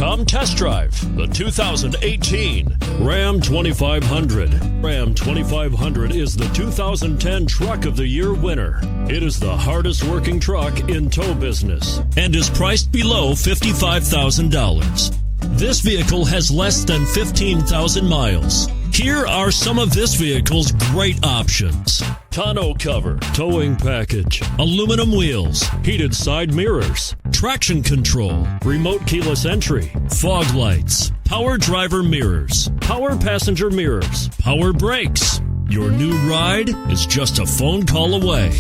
Come test drive the 2018 Ram 2500. Ram 2500 is the 2010 Truck of the Year winner. It is the hardest working truck in tow business and is priced below $55,000. This vehicle has less than 15,000 miles. Here are some of this vehicle's great options: tonneau cover, towing package, aluminum wheels, heated side mirrors, traction control, remote keyless entry, fog lights, power driver mirrors, power passenger mirrors, power brakes. Your new ride is just a phone call away.